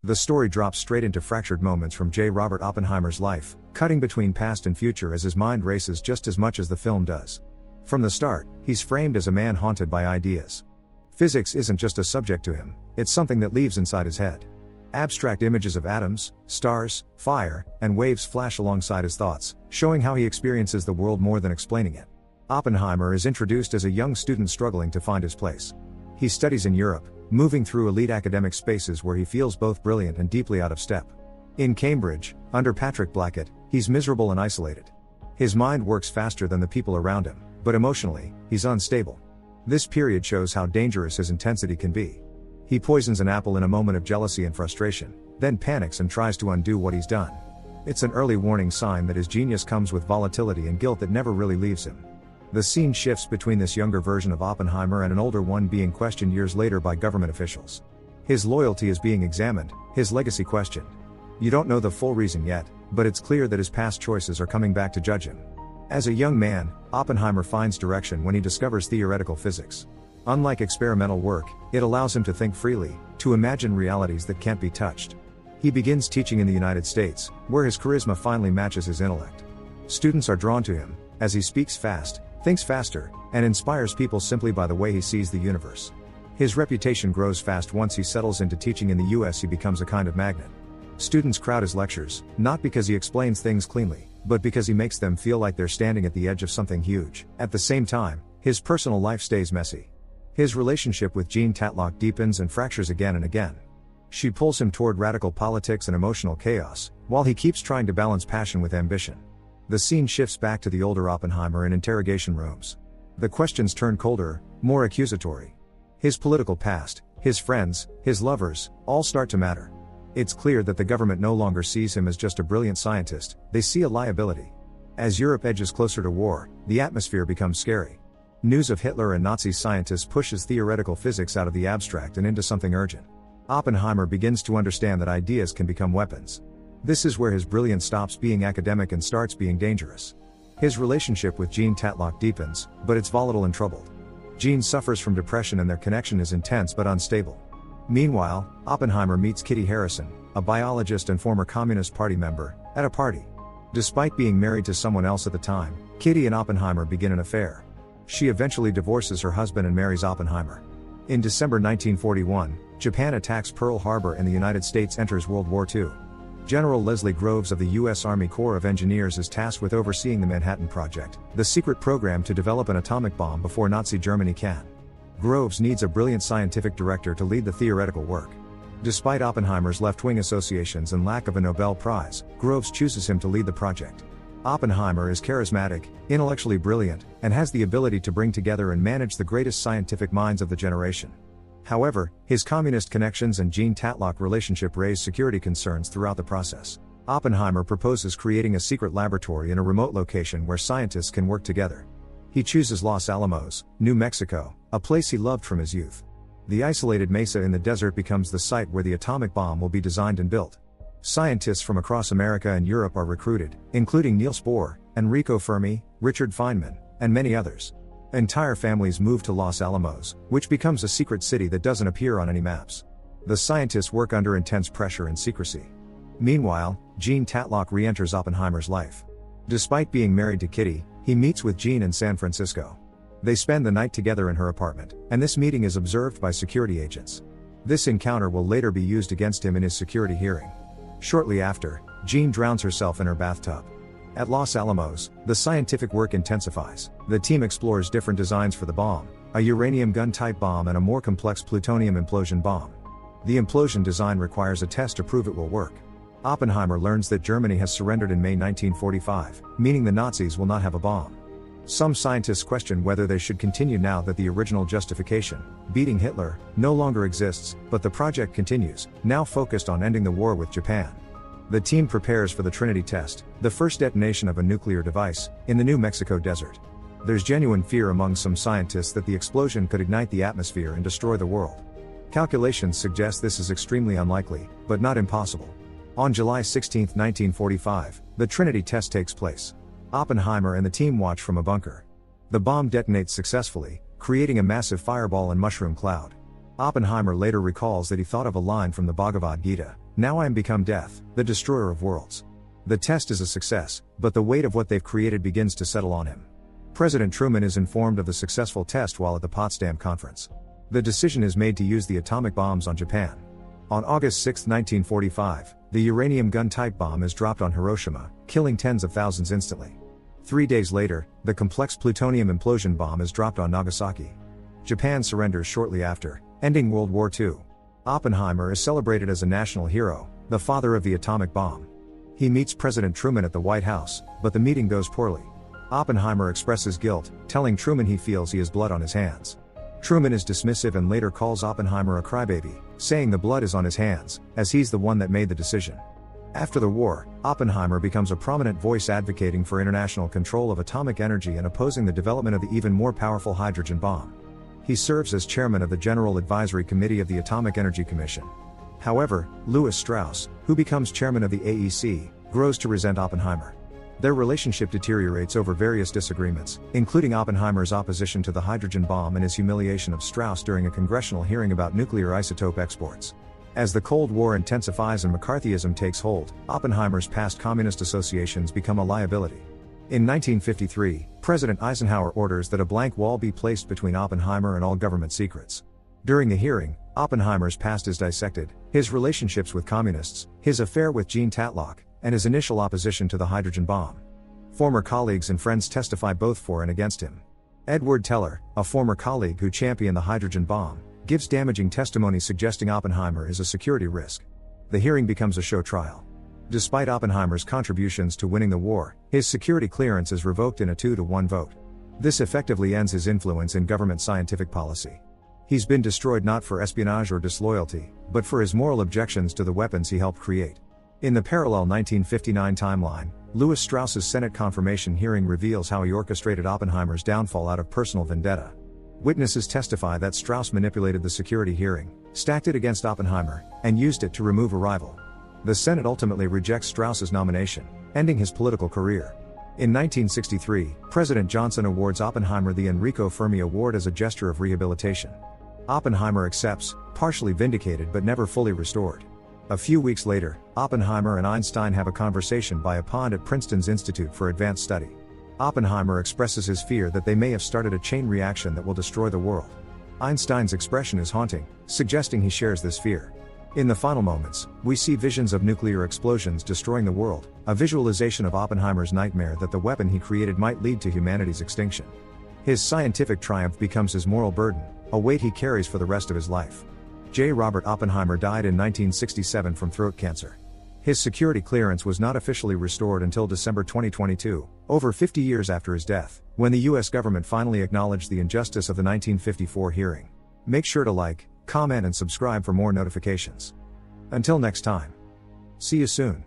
The story drops straight into fractured moments from J. Robert Oppenheimer's life, cutting between past and future as his mind races just as much as the film does. From the start, he's framed as a man haunted by ideas. Physics isn't just a subject to him, it's something that lives inside his head. Abstract images of atoms, stars, fire, and waves flash alongside his thoughts, showing how he experiences the world more than explaining it. Oppenheimer is introduced as a young student struggling to find his place. He studies in Europe, moving through elite academic spaces where he feels both brilliant and deeply out of step. In Cambridge, under Patrick Blackett, he's miserable and isolated. His mind works faster than the people around him, but emotionally, he's unstable. This period shows how dangerous his intensity can be. He poisons an apple in a moment of jealousy and frustration, then panics and tries to undo what he's done. It's an early warning sign that his genius comes with volatility and guilt that never really leaves him. The scene shifts between this younger version of Oppenheimer and an older one being questioned years later by government officials. His loyalty is being examined, his legacy questioned. You don't know the full reason yet, but it's clear that his past choices are coming back to judge him. As a young man, Oppenheimer finds direction when he discovers theoretical physics. Unlike experimental work, it allows him to think freely, to imagine realities that can't be touched. He begins teaching in the United States, where his charisma finally matches his intellect. Students are drawn to him, as he speaks fast, thinks faster, and inspires people simply by the way he sees the universe. His reputation grows fast. Once he settles into teaching in the US, he becomes a kind of magnet. Students crowd his lectures, not because he explains things cleanly, but because he makes them feel like they're standing at the edge of something huge. At the same time, his personal life stays messy. His relationship with Jean Tatlock deepens and fractures again and again. She pulls him toward radical politics and emotional chaos, while he keeps trying to balance passion with ambition. The scene shifts back to the older Oppenheimer in interrogation rooms. The questions turn colder, more accusatory. His political past, his friends, his lovers, all start to matter. It's clear that the government no longer sees him as just a brilliant scientist, they see a liability. As Europe edges closer to war, the atmosphere becomes scary. News of Hitler and Nazi scientists pushes theoretical physics out of the abstract and into something urgent. Oppenheimer begins to understand that ideas can become weapons. This is where his brilliance stops being academic and starts being dangerous. His relationship with Jean Tatlock deepens, but it's volatile and troubled. Jean suffers from depression and their connection is intense but unstable. Meanwhile, Oppenheimer meets Kitty Harrison, a biologist and former Communist Party member, at a party. Despite being married to someone else at the time, Kitty and Oppenheimer begin an affair. She eventually divorces her husband and marries Oppenheimer. In December 1941, Japan attacks Pearl Harbor and the United States enters World War II. General Leslie Groves of the U.S. Army Corps of Engineers is tasked with overseeing the Manhattan Project, the secret program to develop an atomic bomb before Nazi Germany can. Groves needs a brilliant scientific director to lead the theoretical work. Despite Oppenheimer's left-wing associations and lack of a Nobel Prize, Groves chooses him to lead the project. Oppenheimer is charismatic, intellectually brilliant, and has the ability to bring together and manage the greatest scientific minds of the generation. However, his communist connections and Jean Tatlock relationship raise security concerns throughout the process. Oppenheimer proposes creating a secret laboratory in a remote location where scientists can work together. He chooses Los Alamos, New Mexico, a place he loved from his youth. The isolated mesa in the desert becomes the site where the atomic bomb will be designed and built. Scientists from across America and Europe are recruited, including Niels Bohr, Enrico Fermi, Richard Feynman, and many others. Entire families move to Los Alamos, which becomes a secret city that doesn't appear on any maps. The scientists work under intense pressure and secrecy. Meanwhile, Jean Tatlock re-enters Oppenheimer's life. Despite being married to Kitty, he meets with Jean in San Francisco. They spend the night together in her apartment, and this meeting is observed by security agents. This encounter will later be used against him in his security hearing. Shortly after, Jean drowns herself in her bathtub. At Los Alamos, the scientific work intensifies. The team explores different designs for the bomb, a uranium gun-type bomb and a more complex plutonium implosion bomb. The implosion design requires a test to prove it will work. Oppenheimer learns that Germany has surrendered in May 1945, meaning the Nazis will not have a bomb. Some scientists question whether they should continue now that the original justification, beating Hitler, no longer exists, but the project continues, now focused on ending the war with Japan. The team prepares for the Trinity test, the first detonation of a nuclear device, in the New Mexico desert. There's genuine fear among some scientists that the explosion could ignite the atmosphere and destroy the world. Calculations suggest this is extremely unlikely, but not impossible. On July 16, 1945, the Trinity test takes place. Oppenheimer and the team watch from a bunker. The bomb detonates successfully, creating a massive fireball and mushroom cloud. Oppenheimer later recalls that he thought of a line from the Bhagavad Gita, Now I am become death, the destroyer of worlds. The test is a success, but the weight of what they've created begins to settle on him. President Truman is informed of the successful test while at the Potsdam Conference. The decision is made to use the atomic bombs on Japan. On August 6, 1945, the uranium gun-type bomb is dropped on Hiroshima, killing tens of thousands instantly. 3 days later, the complex plutonium implosion bomb is dropped on Nagasaki. Japan surrenders shortly after, ending World War II. Oppenheimer is celebrated as a national hero, the father of the atomic bomb. He meets President Truman at the White House, but the meeting goes poorly. Oppenheimer expresses guilt, telling Truman he feels he has blood on his hands. Truman is dismissive and later calls Oppenheimer a crybaby, saying the blood is on his hands, as he's the one that made the decision. After the war, Oppenheimer becomes a prominent voice advocating for international control of atomic energy and opposing the development of the even more powerful hydrogen bomb. He serves as chairman of the General Advisory Committee of the Atomic Energy Commission. However, Lewis Strauss, who becomes chairman of the AEC, grows to resent Oppenheimer. Their relationship deteriorates over various disagreements, including Oppenheimer's opposition to the hydrogen bomb and his humiliation of Strauss during a congressional hearing about nuclear isotope exports. As the Cold War intensifies and McCarthyism takes hold, Oppenheimer's past communist associations become a liability. In 1953, President Eisenhower orders that a blank wall be placed between Oppenheimer and all government secrets. During the hearing, Oppenheimer's past is dissected, his relationships with communists, his affair with Jean Tatlock, and his initial opposition to the hydrogen bomb. Former colleagues and friends testify both for and against him. Edward Teller, a former colleague who championed the hydrogen bomb, gives damaging testimony suggesting Oppenheimer is a security risk. The hearing becomes a show trial. Despite Oppenheimer's contributions to winning the war, his security clearance is revoked in a 2-1 vote. This effectively ends his influence in government scientific policy. He's been destroyed not for espionage or disloyalty, but for his moral objections to the weapons he helped create. In the parallel 1959 timeline, Lewis Strauss's Senate confirmation hearing reveals how he orchestrated Oppenheimer's downfall out of personal vendetta. Witnesses testify that Strauss manipulated the security hearing, stacked it against Oppenheimer, and used it to remove a rival. The Senate ultimately rejects Strauss's nomination, ending his political career. In 1963, President Johnson awards Oppenheimer the Enrico Fermi Award as a gesture of rehabilitation. Oppenheimer accepts, partially vindicated but never fully restored. A few weeks later, Oppenheimer and Einstein have a conversation by a pond at Princeton's Institute for Advanced Study. Oppenheimer expresses his fear that they may have started a chain reaction that will destroy the world. Einstein's expression is haunting, suggesting he shares this fear. In the final moments, we see visions of nuclear explosions destroying the world, a visualization of Oppenheimer's nightmare that the weapon he created might lead to humanity's extinction. His scientific triumph becomes his moral burden, a weight he carries for the rest of his life. J. Robert Oppenheimer died in 1967 from throat cancer. His security clearance was not officially restored until December 2022, over 50 years after his death, when the US government finally acknowledged the injustice of the 1954 hearing. Make sure to like, comment and subscribe for more notifications. Until next time. See you soon.